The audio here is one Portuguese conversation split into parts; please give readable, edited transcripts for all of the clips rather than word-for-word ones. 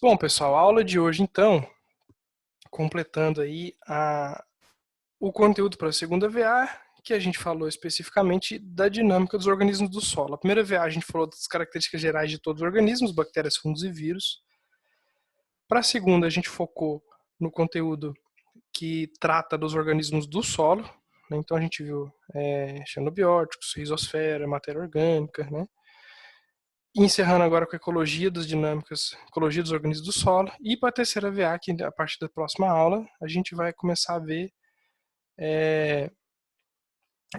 Bom, pessoal, a aula de hoje, então, completando aí o conteúdo para a segunda VA, que a gente falou especificamente da dinâmica dos organismos do solo. A primeira VA a gente falou das características gerais de todos os organismos, bactérias, fungos e vírus. Para a segunda, a gente focou no conteúdo que trata dos organismos do solo, né? Então a gente viu xenobióticos, rizosfera, matéria orgânica, né? Encerrando agora com a ecologia das dinâmicas, ecologia dos organismos do solo. E para a terceira VA, que a partir da próxima aula, a gente vai começar a ver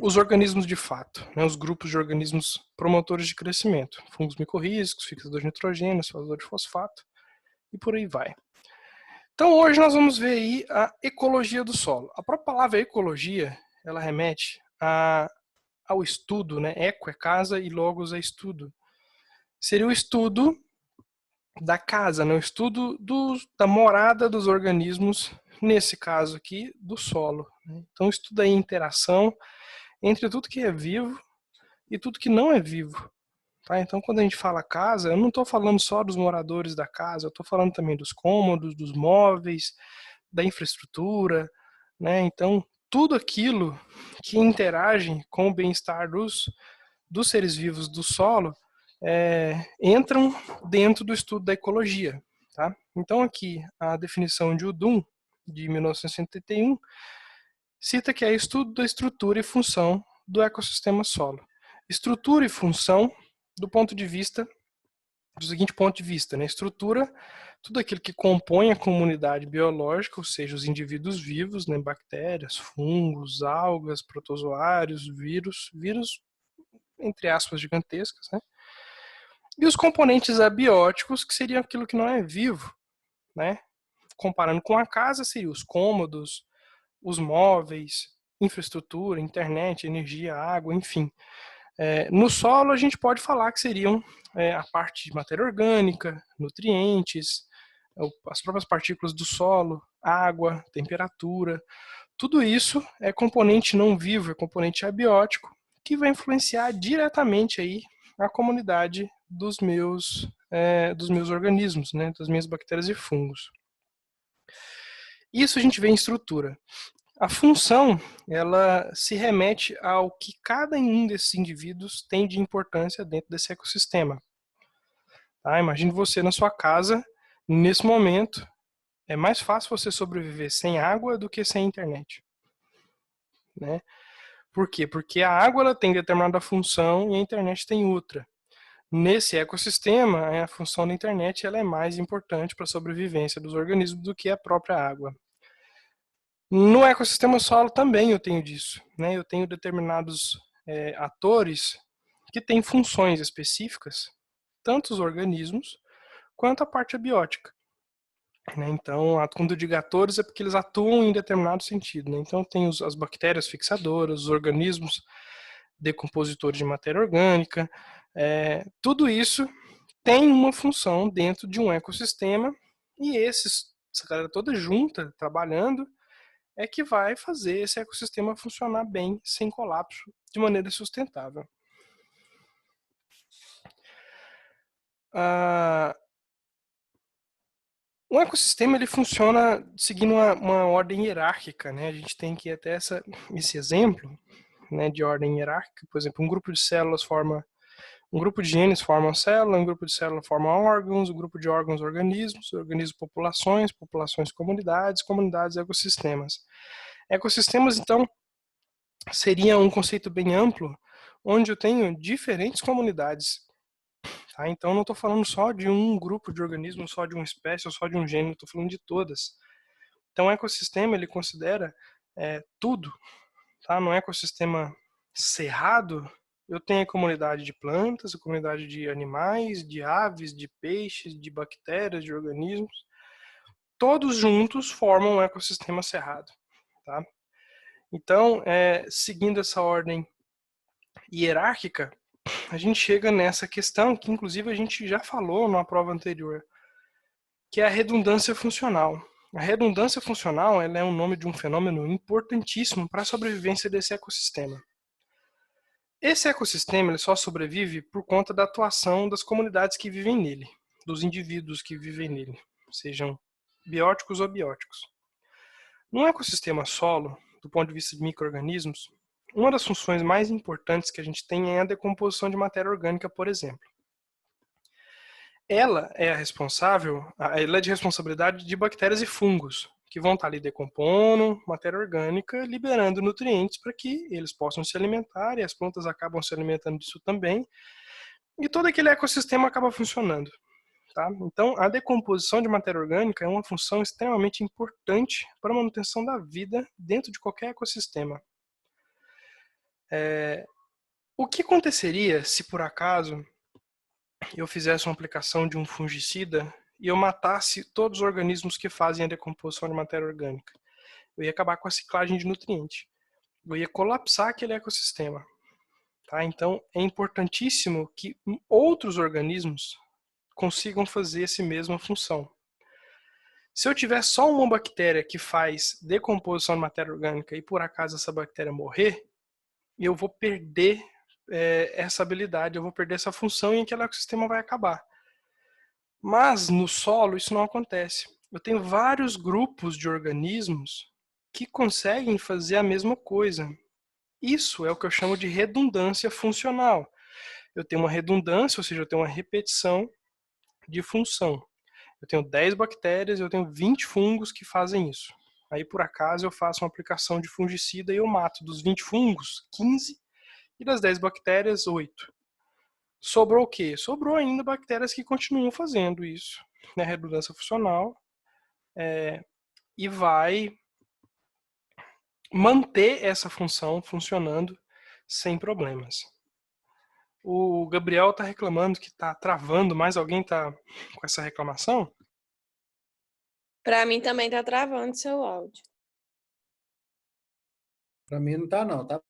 os organismos de fato, né, os grupos de organismos promotores de crescimento. Fungos micorrízicos, fixador de nitrogênio, fixador de fosfato, e por aí vai. Então hoje nós vamos ver aí a ecologia do solo. A própria palavra ecologia, ela remete ao estudo, né? Eco é casa e logos é estudo. Seria o estudo da casa, né? O estudo da morada dos organismos, nesse caso aqui, do solo. Então estuda a interação entre tudo que é vivo e tudo que não é vivo. Tá? Então quando a gente fala casa, eu não estou falando só dos moradores da casa, eu estou falando também dos cômodos, dos móveis, da infraestrutura, né? Então tudo aquilo que interage com o bem-estar dos seres vivos do solo entram dentro do estudo da ecologia. Tá? Então aqui a definição de Udum, de 1971, cita que é estudo da estrutura e função do ecossistema solo. Estrutura e função do seguinte ponto de vista, né? Estrutura, tudo aquilo que compõe a comunidade biológica, ou seja, os indivíduos vivos, né? Bactérias, fungos, algas, protozoários, vírus, entre aspas gigantescas, né? E os componentes abióticos, que seriam aquilo que não é vivo, né? Comparando com a casa, seriam os cômodos, os móveis, infraestrutura, internet, energia, água, enfim. No solo, a gente pode falar que seriam a parte de matéria orgânica, nutrientes, as próprias partículas do solo, água, temperatura. Tudo isso é componente não vivo, é componente abiótico, que vai influenciar diretamente aí a comunidade dos meus organismos, né, das minhas bactérias e fungos. Isso a gente vê em estrutura. A função, ela se remete ao que cada um desses indivíduos tem de importância dentro desse ecossistema. Tá? Imagine você na sua casa, nesse momento, é mais fácil você sobreviver sem água do que sem internet. Né? Por quê? Porque a água ela tem determinada função e a internet tem outra. Nesse ecossistema, a função da internet ela é mais importante para a sobrevivência dos organismos do que a própria água. No ecossistema solo também eu tenho disso. Né? Eu tenho determinados atores que têm funções específicas, tanto os organismos quanto a parte abiótica. Né? Então, quando eu digo atores é porque eles atuam em determinado sentido. Né? Então, eu tenho as bactérias fixadoras, os organismos decompositores de matéria orgânica, tudo isso tem uma função dentro de um ecossistema e essa galera toda junta, trabalhando, é que vai fazer esse ecossistema funcionar bem, sem colapso, de maneira sustentável. Um ecossistema ele funciona seguindo uma ordem hierárquica, né? A gente tem que até esse exemplo, né, de ordem hierárquica. Por exemplo, um grupo de células forma um grupo de genes forma uma célula, um grupo de células forma órgãos, um grupo de órgãos organismos, organismos populações, populações comunidades, comunidades ecossistemas. Ecossistemas, então, seria um conceito bem amplo, onde eu tenho diferentes comunidades. Tá? Então, não estou falando só de um grupo de organismos, só de uma espécie ou só de um gênero, estou falando de todas. Então, o ecossistema ele considera tudo. Tá? No ecossistema cerrado, eu tenho a comunidade de plantas, a comunidade de animais, de aves, de peixes, de bactérias, de organismos. Todos juntos formam um ecossistema cerrado. Tá? Então, seguindo essa ordem hierárquica, a gente chega nessa questão que, inclusive, a gente já falou numa prova anterior, que é a redundância funcional. A redundância funcional ela é um nome de um fenômeno importantíssimo para a sobrevivência desse ecossistema. Esse ecossistema ele só sobrevive por conta da atuação das comunidades que vivem nele, dos indivíduos que vivem nele. sejam bióticos ou abióticos. Num ecossistema solo, do ponto de vista de micro-organismos, uma das funções mais importantes que a gente tem é a decomposição de matéria orgânica, por exemplo. Ela é de responsabilidade de bactérias e fungos, que vão estar ali decompondo matéria orgânica, liberando nutrientes para que eles possam se alimentar, e as plantas acabam se alimentando disso também, e todo aquele ecossistema acaba funcionando. Tá? Então, a decomposição de matéria orgânica é uma função extremamente importante para a manutenção da vida dentro de qualquer ecossistema. O que aconteceria se, por acaso, eu fizesse uma aplicação de um fungicida e eu matasse todos os organismos que fazem a decomposição de matéria orgânica? Eu ia acabar com a ciclagem de nutrientes. Eu ia colapsar aquele ecossistema. Tá? Então, é importantíssimo que outros organismos consigam fazer essa mesma função. Se eu tiver só uma bactéria que faz decomposição de matéria orgânica e por acaso essa bactéria morrer, eu vou perder essa habilidade, eu vou perder essa função e aquele ecossistema vai acabar. Mas no solo isso não acontece. Eu tenho vários grupos de organismos que conseguem fazer a mesma coisa. Isso é o que eu chamo de redundância funcional. Eu tenho uma redundância, ou seja, eu tenho uma repetição de função. Eu tenho 10 bactérias, eu tenho 20 fungos que fazem isso. Aí, por acaso, eu faço uma aplicação de fungicida e eu mato dos 20 fungos, 15, e das 10 bactérias, 8. Sobrou o quê? Sobrou ainda bactérias que continuam fazendo isso, né? Redundância funcional, e vai manter essa função funcionando sem problemas. O Gabriel está reclamando que está travando, mais alguém está com essa reclamação? Para mim também tá travando seu áudio. Para mim não tá, não, tá?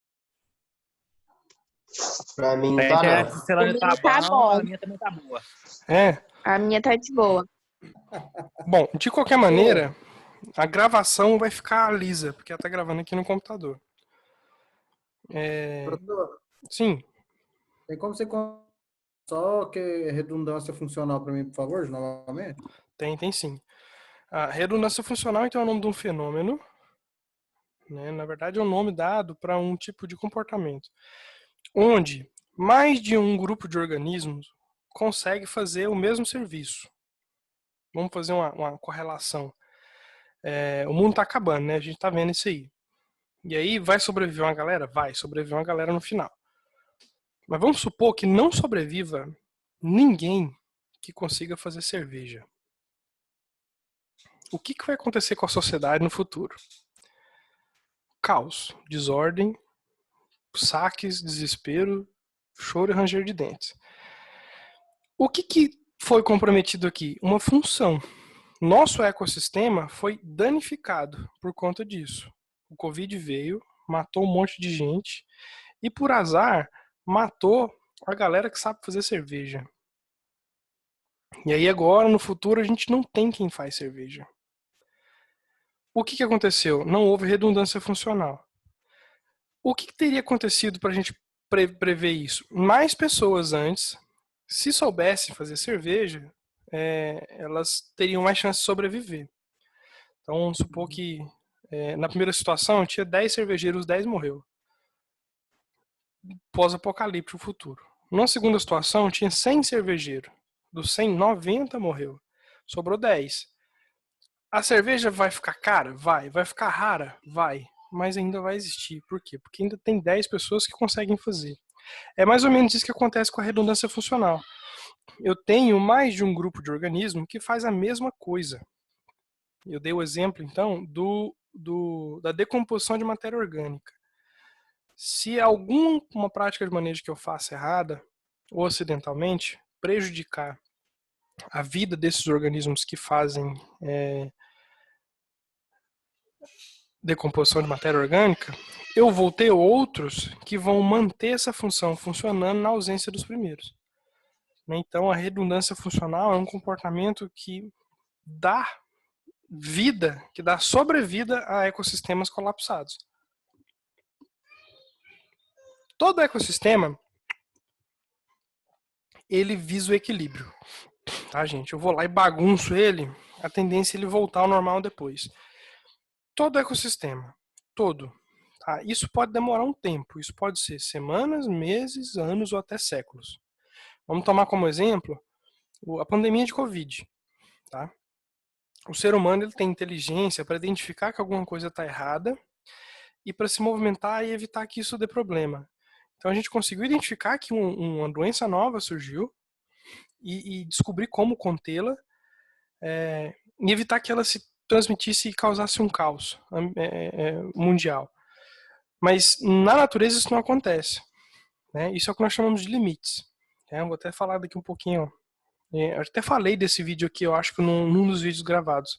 Pra mim A não tá, internet não. do celular tá Tá bom, bom. a minha também tá boa. A minha tá de boa. Bom, de qualquer maneira, a gravação vai ficar lisa, porque ela tá gravando aqui no computador. Professor, Sim, tem como você só que é redundância funcional para mim, por favor, novamente? tem sim. A redundância funcional, então, é o nome de um fenômeno, né? Na verdade, é um nome dado para um tipo de comportamento, onde mais de um grupo de organismos consegue fazer o mesmo serviço. Vamos fazer uma correlação. O mundo está acabando, né? A gente está vendo isso aí. E aí, vai sobreviver uma galera? Vai sobreviver uma galera no final. Mas vamos supor que não sobreviva ninguém que consiga fazer cerveja. O que vai acontecer com a sociedade no futuro? Caos, desordem, saques, desespero, choro e ranger de dentes. O que foi comprometido aqui? Uma função. Nosso ecossistema foi danificado por conta disso. O Covid veio, matou um monte de gente e, por azar, matou a galera que sabe fazer cerveja. E aí agora, no futuro, a gente não tem quem faz cerveja. O que aconteceu? Não houve redundância funcional. O que teria acontecido para a gente prever isso? Mais pessoas antes, se soubessem fazer cerveja, elas teriam mais chance de sobreviver. Então, vamos supor que na primeira situação tinha 10 cervejeiros, 10 morreu. Pós-apocalíptico futuro. Na segunda situação tinha 100 cervejeiros. Dos 100, 90 morreu. Sobrou 10. A cerveja vai ficar cara? Vai. Vai ficar rara? Vai. Mas ainda vai existir. Por quê? Porque ainda tem 10 pessoas que conseguem fazer. É mais ou menos isso que acontece com a redundância funcional. Eu tenho mais de um grupo de organismo que faz a mesma coisa. Eu dei o exemplo, então, da decomposição de matéria orgânica. Se alguma prática de manejo que eu faça errada, ou acidentalmente, prejudicar a vida desses organismos que fazem decomposição de matéria orgânica, eu vou ter outros que vão manter essa função funcionando na ausência dos primeiros. Então, a redundância funcional é um comportamento que dá vida, que dá sobrevida a ecossistemas colapsados. Todo ecossistema, ele visa o equilíbrio. Tá, gente? Eu vou lá e bagunço ele, a tendência é ele voltar ao normal depois. Todo ecossistema, todo. Tá? Isso pode demorar um tempo, isso pode ser semanas, meses, anos ou até séculos. Vamos tomar como exemplo a pandemia de Covid. Tá? O ser humano ele tem inteligência para identificar que alguma coisa está errada e para se movimentar e evitar que isso dê problema. Então a gente conseguiu identificar que uma doença nova surgiu e descobrir como contê-la e evitar que ela se transmitisse e causasse um caos mundial. Mas na natureza isso não acontece. Né? Isso é o que nós chamamos de limites. Vou até falar daqui um pouquinho. Eu até falei desse vídeo aqui, eu acho que num dos vídeos gravados.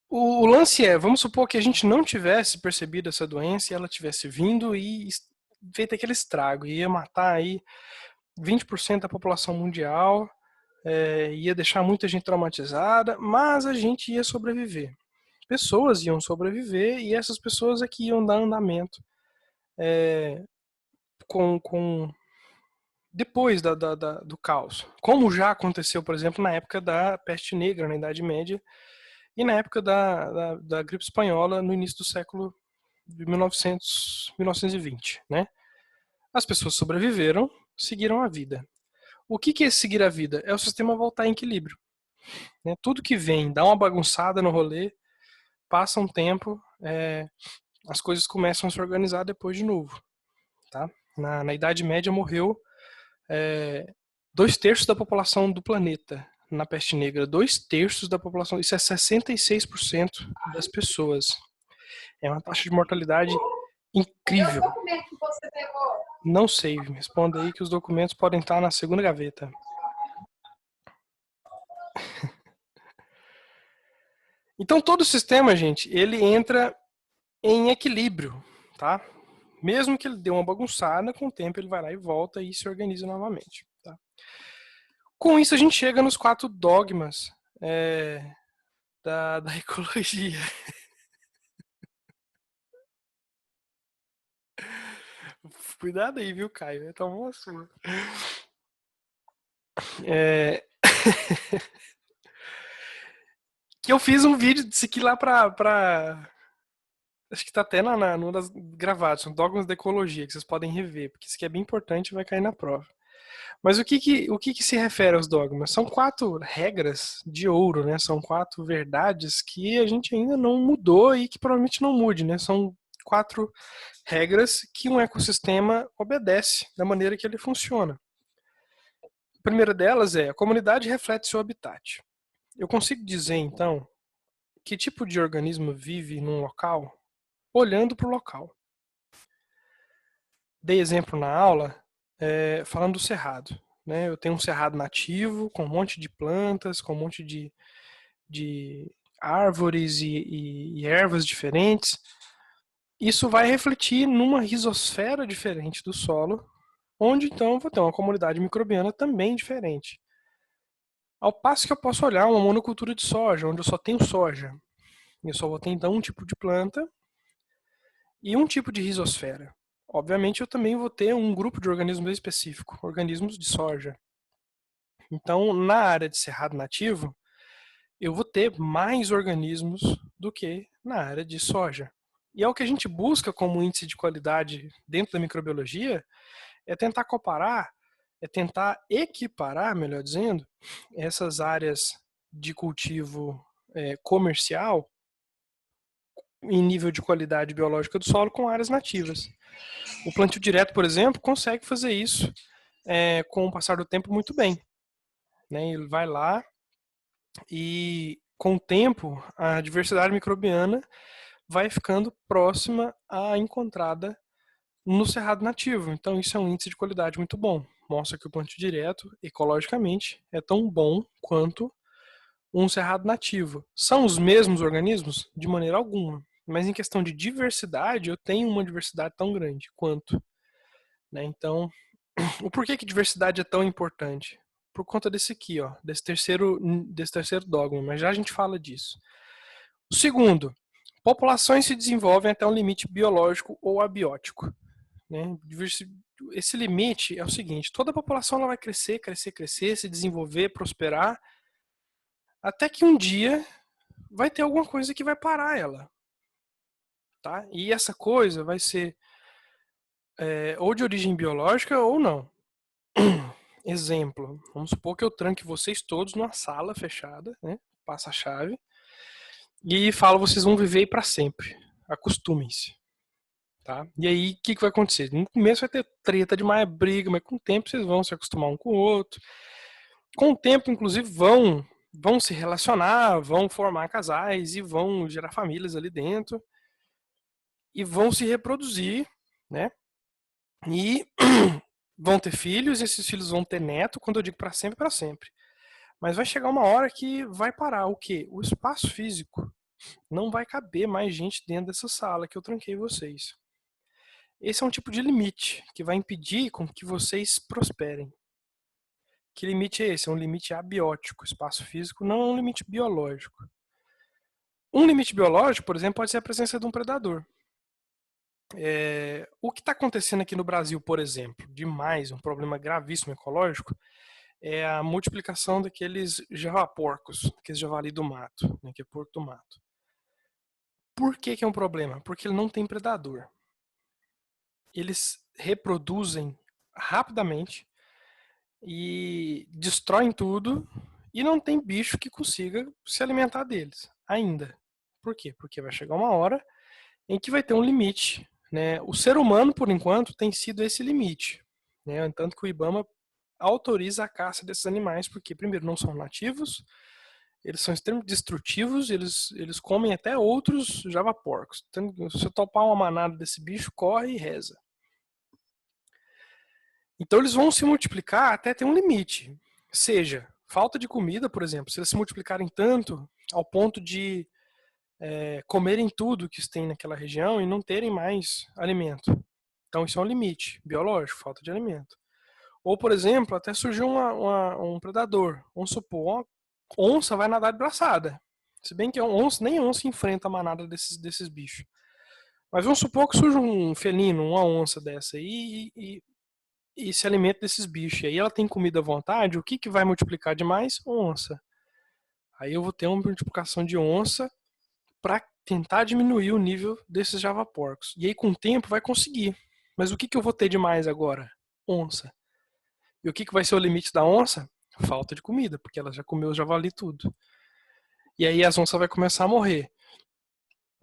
O lance vamos supor que a gente não tivesse percebido essa doença e ela tivesse vindo e feito aquele estrago, ia matar aí 20% da população mundial, ia deixar muita gente traumatizada, mas a gente ia sobreviver. Pessoas iam sobreviver e essas pessoas aqui iam dar andamento depois do caos. Como já aconteceu, por exemplo, na época da peste negra, na Idade Média, e na época da gripe espanhola, no início do século de 1920. Né? As pessoas sobreviveram, seguiram a vida. O que é seguir a vida? É o sistema voltar em equilíbrio. Né? Tudo que vem, dá uma bagunçada no rolê, passa um tempo, as coisas começam a se organizar depois de novo. Tá? Na Idade Média morreu 2/3 da população do planeta na peste negra. 2/3 da população, isso é 66% das pessoas. É uma taxa de mortalidade incrível. Não sei, responda aí que os documentos podem estar na segunda gaveta. Então todo o sistema, gente, ele entra em equilíbrio, tá? Mesmo que ele dê uma bagunçada, com o tempo ele vai lá e volta e se organiza novamente. Tá? Com isso a gente chega nos 4 dogmas da ecologia. Cuidado aí, viu, Caio? Tá uma sua. Que eu fiz um vídeo disso aqui lá pra... Acho que tá até numa das gravadas, são dogmas da ecologia, que vocês podem rever, porque isso aqui é bem importante e vai cair na prova. Mas o que se refere aos dogmas? São 4 regras de ouro, né? São 4 verdades que a gente ainda não mudou e que provavelmente não mude, né? São 4 regras que um ecossistema obedece da maneira que ele funciona. A primeira delas a comunidade reflete seu habitat. Eu consigo dizer, então, que tipo de organismo vive num local olhando para o local. Dei exemplo na aula falando do cerrado. Né? Eu tenho um cerrado nativo com um monte de plantas, com um monte de árvores e ervas diferentes. Isso vai refletir numa rizosfera diferente do solo, onde então eu vou ter uma comunidade microbiana também diferente. Ao passo que eu posso olhar uma monocultura de soja, onde eu só tenho soja. Eu só vou ter então um tipo de planta e um tipo de rizosfera. Obviamente eu também vou ter um grupo de organismos específico, organismos de soja. Então, na área de cerrado nativo, eu vou ter mais organismos do que na área de soja. E é o que a gente busca como índice de qualidade dentro da microbiologia, é tentar comparar, é tentar equiparar, melhor dizendo, essas áreas de cultivo comercial em nível de qualidade biológica do solo com áreas nativas. O plantio direto, por exemplo, consegue fazer isso com o passar do tempo muito bem. Né? Ele vai lá e, com o tempo, a diversidade microbiana vai ficando próxima à encontrada no cerrado nativo. Então, isso é um índice de qualidade muito bom. Mostra que o plantio direto, ecologicamente, é tão bom quanto um cerrado nativo. São os mesmos organismos? De maneira alguma. Mas em questão de diversidade, eu tenho uma diversidade tão grande quanto. Né? Então, o porquê que diversidade é tão importante? Por conta desse aqui, ó, desse terceiro dogma, mas já a gente fala disso. O segundo, populações se desenvolvem até um limite biológico ou abiótico. Né? esse limite é o seguinte: toda a população ela vai crescer, crescer, crescer, se desenvolver, prosperar, até que um dia vai ter alguma coisa que vai parar ela, tá? E essa coisa vai ser ou de origem biológica ou não. Exemplo, vamos supor que eu tranque vocês todos numa sala fechada, né? Passa a chave e falo, vocês vão viver aí para sempre. Acostumem-se. Tá? E aí, o que vai acontecer? No começo vai ter treta demais, briga, mas com o tempo vocês vão se acostumar um com o outro. Com o tempo, inclusive, vão se relacionar, vão formar casais e vão gerar famílias ali dentro. E vão se reproduzir, né? E vão ter filhos, e esses filhos vão ter neto, quando eu digo para sempre, para sempre. Mas vai chegar uma hora que vai parar o quê? O espaço físico. Não vai caber mais gente dentro dessa sala que eu tranquei vocês. Esse é um tipo de limite que vai impedir com que vocês prosperem. Que limite é esse? É um limite abiótico. Espaço físico não é um limite biológico. Um limite biológico, por exemplo, pode ser a presença de um predador. O que está acontecendo aqui no Brasil, por exemplo, demais, um problema gravíssimo ecológico, é a multiplicação daqueles javaporcos, aqueles javali do mato, né, que é porco do mato. Por que é um problema? Porque ele não tem predador. Eles reproduzem rapidamente e destroem tudo e não tem bicho que consiga se alimentar deles ainda. Por quê? Porque vai chegar uma hora em que vai ter um limite, né? O ser humano, por enquanto, tem sido esse limite, né? Tanto que o IBAMA autoriza a caça desses animais, porque primeiro não são nativos, eles são extremamente destrutivos, eles comem até outros javaporcos. Então, se você topar uma manada desse bicho, corre e reza. Então eles vão se multiplicar até ter um limite. Seja, falta de comida, por exemplo, se eles se multiplicarem tanto ao ponto de comerem tudo que tem naquela região e não terem mais alimento. Então isso é um limite biológico, falta de alimento. Ou, por exemplo, até surgiu um predador. Vamos supor, uma onça vai nadar de braçada. Se bem que nem onça enfrenta a manada desses bichos. Mas vamos supor que surge um felino, uma onça dessa aí, e se alimenta desses bichos. E aí ela tem comida à vontade, o que vai multiplicar demais? Onça. Aí eu vou ter uma multiplicação de onça para tentar diminuir o nível desses javaporcos. E aí com o tempo vai conseguir. Mas o que eu vou ter demais agora? Onça. E o que vai ser o limite da onça? Falta de comida, porque ela já comeu o javali tudo. E aí as onças vai começar a morrer.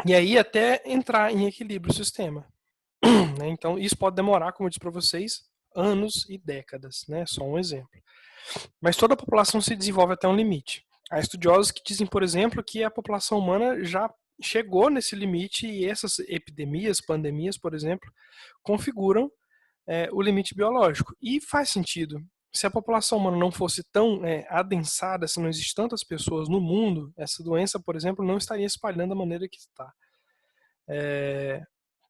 E aí até entrar em equilíbrio o sistema. Então isso pode demorar, como eu disse para vocês, anos e décadas, né? Só um exemplo. Mas toda a população se desenvolve até um limite. Há estudiosos que dizem, por exemplo, que a população humana já chegou nesse limite e essas epidemias, pandemias, por exemplo, configuram o limite biológico. E faz sentido. Se a população humana não fosse tão adensada, se não existem tantas pessoas no mundo, essa doença, por exemplo, não estaria espalhando da maneira que está.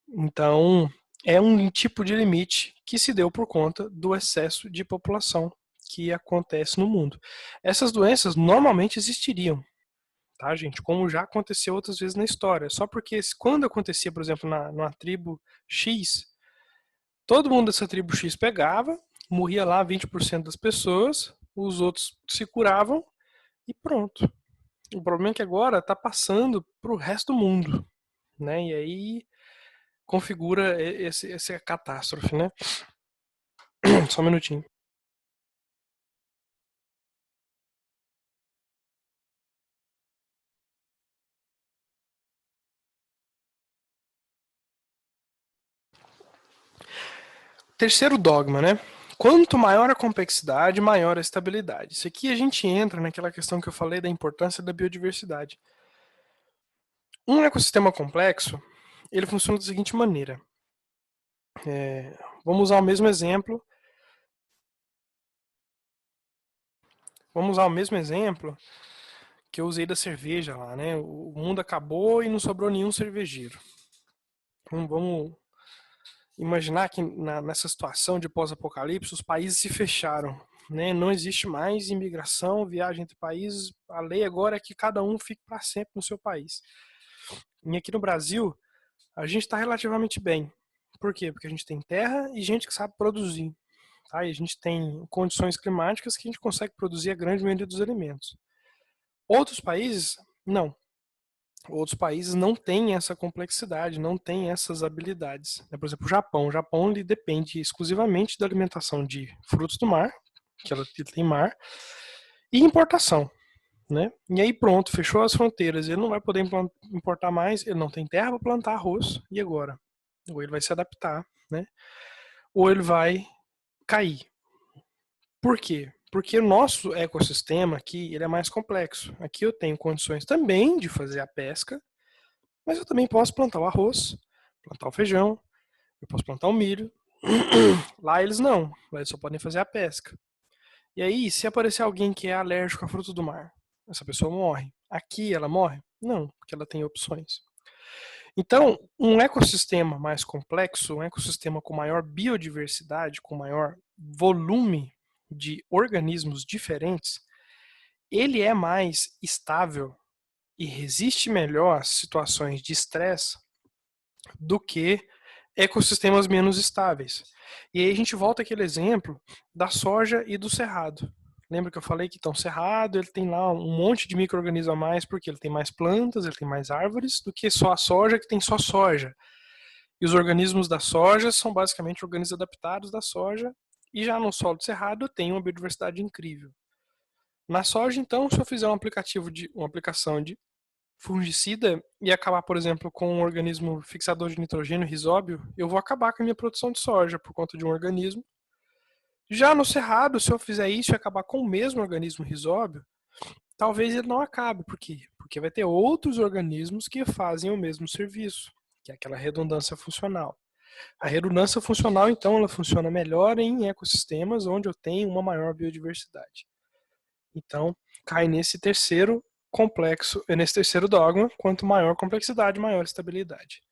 Então, é um tipo de limite que se deu por conta do excesso de população que acontece no mundo. Essas doenças normalmente existiriam, tá, gente? Como já aconteceu outras vezes na história. Só porque quando acontecia, por exemplo, numa tribo X, todo mundo dessa tribo X pegava, morria lá 20% das pessoas, os outros se curavam e pronto. O problema é que agora está passando para o resto do mundo, né? E aí configura essa catástrofe, né? Só um minutinho. Terceiro dogma, né? Quanto maior a complexidade, maior a estabilidade. Isso aqui a gente entra naquela questão que eu falei da importância da biodiversidade. Um ecossistema complexo, ele funciona da seguinte maneira. Vamos usar o mesmo exemplo. Vamos usar o mesmo exemplo que eu usei da cerveja lá, né? O mundo acabou e não sobrou nenhum cervejeiro. Então, vamos imaginar que nessa situação de pós-apocalipse os países se fecharam, né? Não existe mais imigração, viagem entre países. A lei agora é que cada um fique para sempre no seu país. E aqui no Brasil, a gente está relativamente bem. Por quê? Porque a gente tem terra e gente que sabe produzir. Tá? E a gente tem condições climáticas que a gente consegue produzir a grande maioria dos alimentos. Outros países, não. Outros países não têm essa complexidade, não têm essas habilidades. Por exemplo, o Japão. O Japão ele depende exclusivamente da alimentação de frutos do mar, que ela tem mar, e importação. Né? E aí pronto, fechou as fronteiras, ele não vai poder importar mais, ele não tem terra para plantar arroz, e agora? Ou ele vai se adaptar, né? Ou ele vai cair. Por quê? Porque o nosso ecossistema aqui ele é mais complexo. Aqui eu tenho condições também de fazer a pesca, mas eu também posso plantar o arroz, plantar o feijão, eu posso plantar o milho. Lá eles não, lá eles só podem fazer a pesca. E aí, se aparecer alguém que é alérgico a frutos do mar, essa pessoa morre. Aqui ela morre? Não, porque ela tem opções. Então, um ecossistema mais complexo, um ecossistema com maior biodiversidade, com maior volume de organismos diferentes, ele é mais estável e resiste melhor às situações de estresse do que ecossistemas menos estáveis. E aí a gente volta àquele exemplo da soja e do cerrado. Lembra que eu falei que então, o cerrado ele tem lá um monte de micro-organismos a mais porque ele tem mais plantas, ele tem mais árvores do que só a soja que tem só soja. E os organismos da soja são basicamente organismos adaptados da soja e já no solo do cerrado tem uma biodiversidade incrível. Na soja, então, se eu fizer uma aplicação de fungicida e acabar, por exemplo, com um organismo fixador de nitrogênio, risóbio, eu vou acabar com a minha produção de soja por conta de um organismo. Já no cerrado, se eu fizer isso e acabar com o mesmo organismo risóbio, talvez ele não acabe. Por quê? Porque vai ter outros organismos que fazem o mesmo serviço, que é aquela redundância funcional. A redundância funcional, então, ela funciona melhor em ecossistemas onde eu tenho uma maior biodiversidade. Então, cai nesse terceiro complexo, nesse terceiro dogma, quanto maior complexidade, maior estabilidade.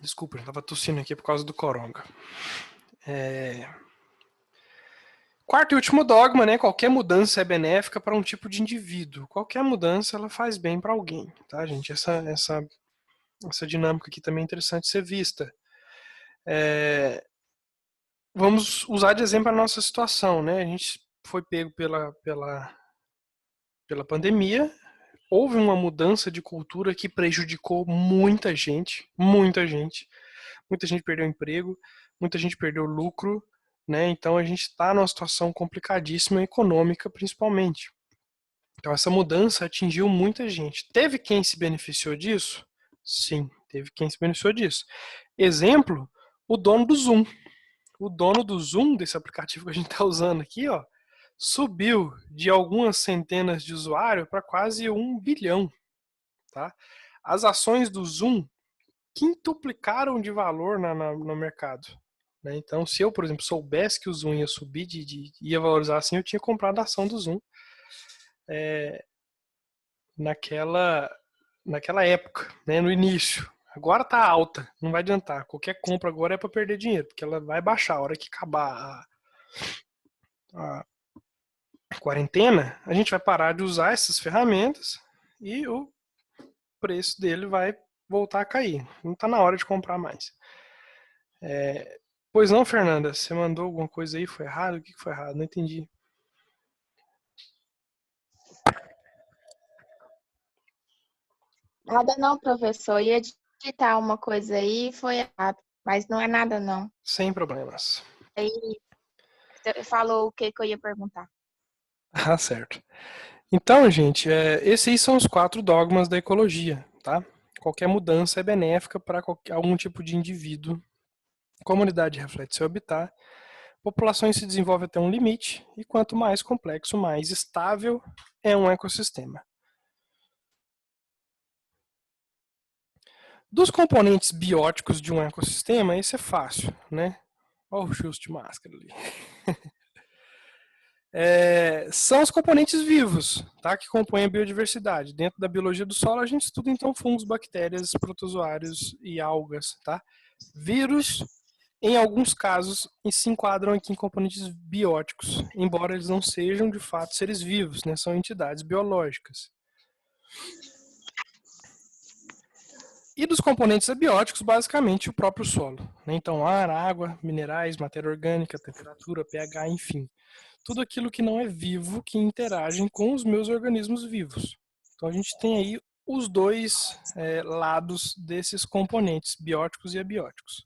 Desculpa, eu estava tossindo aqui por causa do coronga. Quarto e último dogma, né? Qualquer mudança é benéfica para um tipo de indivíduo. Qualquer mudança ela faz bem para alguém, tá, gente? Essa dinâmica aqui também é interessante ser vista. Vamos usar de exemplo a nossa situação, né? A gente foi pego pela pandemia, houve uma mudança de cultura que prejudicou muita gente, muita gente. Muita gente perdeu emprego, muita gente perdeu lucro, né? Então a gente está numa situação complicadíssima econômica, principalmente. Então essa mudança atingiu muita gente. Teve quem se beneficiou disso? Sim, teve quem se beneficiou disso. Exemplo, o dono do Zoom. O dono do Zoom, desse aplicativo que a gente está usando aqui, ó, subiu de algumas centenas de usuários para quase 1 bilhão. Tá? As ações do Zoom quintuplicaram de valor no mercado. Né? Então, se eu, por exemplo, soubesse que o Zoom ia subir, ia valorizar assim, eu tinha comprado a ação do Zoom naquela época, né, no início. Agora está alta, não vai adiantar. Qualquer compra agora é para perder dinheiro, porque ela vai baixar. A hora que acabar a quarentena, a gente vai parar de usar essas ferramentas e o preço dele vai voltar a cair. Não está na hora de comprar mais. Pois não, Fernanda? Você mandou alguma coisa aí? Foi errado? O que foi errado? Não entendi. Nada não, professor. Ia digitar uma coisa aí e foi errado. Mas não é nada, não. Sem problemas. Aí você falou o que eu ia perguntar. Ah, certo. Então, gente, esses aí são os 4 dogmas da ecologia, tá? Qualquer mudança é benéfica para algum tipo de indivíduo. Comunidade reflete seu habitat. Populações se desenvolvem até um limite. E quanto mais complexo, mais estável é um ecossistema. Dos componentes bióticos de um ecossistema, esse é fácil, né? Olha o justo de máscara ali. São os componentes vivos, tá, que compõem a biodiversidade. Dentro da biologia do solo, a gente estuda então fungos, bactérias, protozoários e algas, tá? Vírus em alguns casos, se enquadram aqui em componentes bióticos, embora eles não sejam, de fato, seres vivos, né? São entidades biológicas. E dos componentes abióticos, basicamente, o próprio solo, né? Então, ar, água, minerais, matéria orgânica, temperatura, pH, enfim. Tudo aquilo que não é vivo, que interagem com os meus organismos vivos. Então, a gente tem aí os dois lados desses componentes, bióticos e abióticos.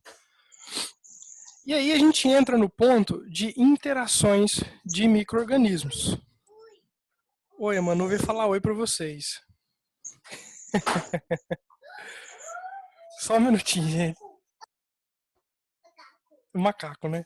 E aí a gente entra no ponto de interações de micro-organismos. Oi, a Manu veio falar oi para vocês. Só um minutinho, gente. O macaco, né?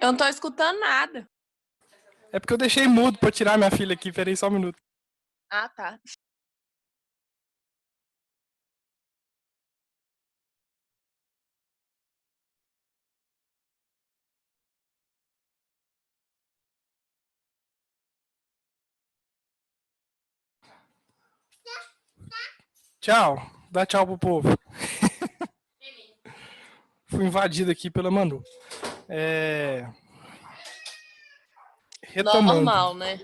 Eu não tô escutando nada. É porque eu deixei mudo para tirar minha filha aqui. Peraí só um minuto. Ah, tá. Tchau. Dá tchau pro povo. Fui invadido aqui pela Manu. Retomando. Normal, né?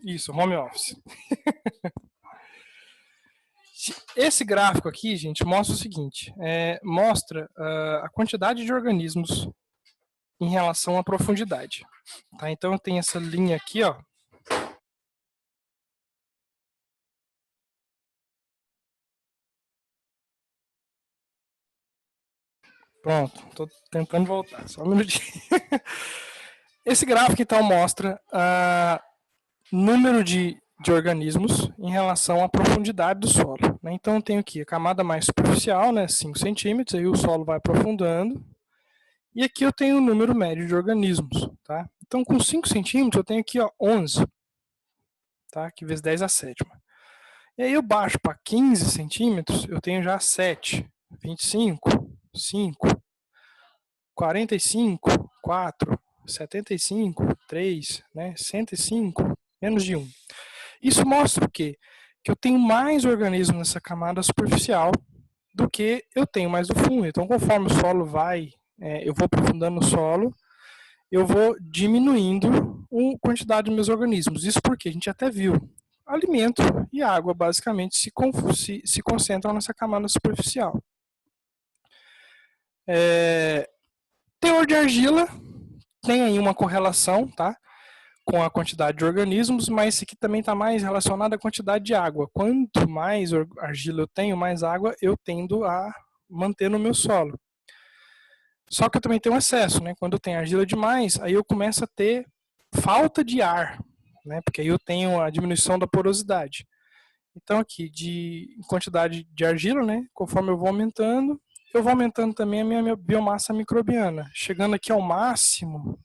Isso, home office. Esse gráfico aqui, gente, mostra o seguinte. Mostra a quantidade de organismos em relação à profundidade. Tá? Então, tem essa linha aqui, ó. Pronto, estou tentando voltar, só um minutinho. Esse gráfico, então, mostra número de organismos em relação à profundidade do solo. Né? Então, eu tenho aqui a camada mais superficial, né, 5 centímetros, aí o solo vai aprofundando. E aqui eu tenho o número médio de organismos. Tá? Então, com 5 centímetros, eu tenho aqui ó, 11. Tá? Que vezes 10 a sétima. E aí eu baixo para 15 centímetros, eu tenho já 7, 25, 5, 45, 4, 75, 3, né, 105, menos de 1. Isso mostra o quê? Que eu tenho mais organismos nessa camada superficial do que eu tenho mais no fundo. Então, conforme o solo vai, eu vou aprofundando o solo, eu vou diminuindo a quantidade dos meus organismos. Isso porque a gente até viu. Alimento e água, basicamente, se concentram nessa camada superficial. Teor de argila tem aí uma correlação, tá? Com a quantidade de organismos, mas isso aqui também está mais relacionado à quantidade de água. Quanto mais argila eu tenho, mais água eu tendo a manter no meu solo. Só que eu também tenho excesso, né? Quando eu tenho argila demais, aí eu começo a ter falta de ar, né? Porque aí eu tenho a diminuição da porosidade. Então aqui, de quantidade de argila, né? Conforme eu vou aumentando também a minha biomassa microbiana, chegando aqui ao máximo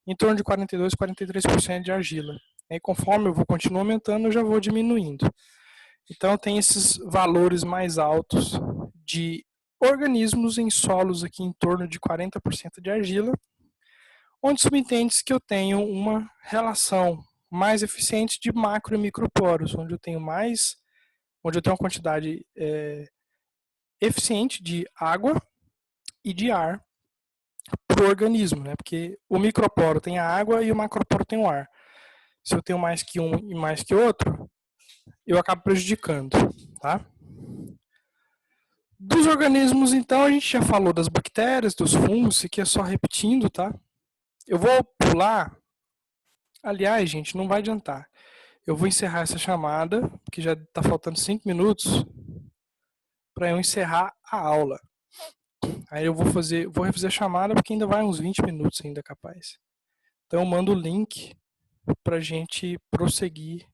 em torno de 42, 43% de argila. E conforme eu vou continuar aumentando, eu já vou diminuindo. Então tem esses valores mais altos de organismos em solos aqui em torno de 40% de argila, onde subentende-se que eu tenho uma relação mais eficiente de macro e microporos, onde eu tenho uma quantidade eficiente de água e de ar para o organismo, né? Porque o microporo tem a água e o macroporo tem o ar. Se eu tenho mais que um e mais que outro, eu acabo prejudicando, tá? Dos organismos, então, a gente já falou das bactérias, dos fungos, isso aqui é só repetindo, tá? Eu vou pular. Aliás, gente, não vai adiantar. Eu vou encerrar essa chamada, porque já está faltando 5 minutos para eu encerrar a aula. Aí eu vou refazer a chamada porque ainda vai uns 20 minutos ainda capaz. Então eu mando o link para a gente prosseguir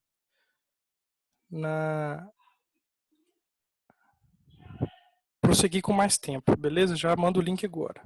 com mais tempo, beleza? Já mando o link agora.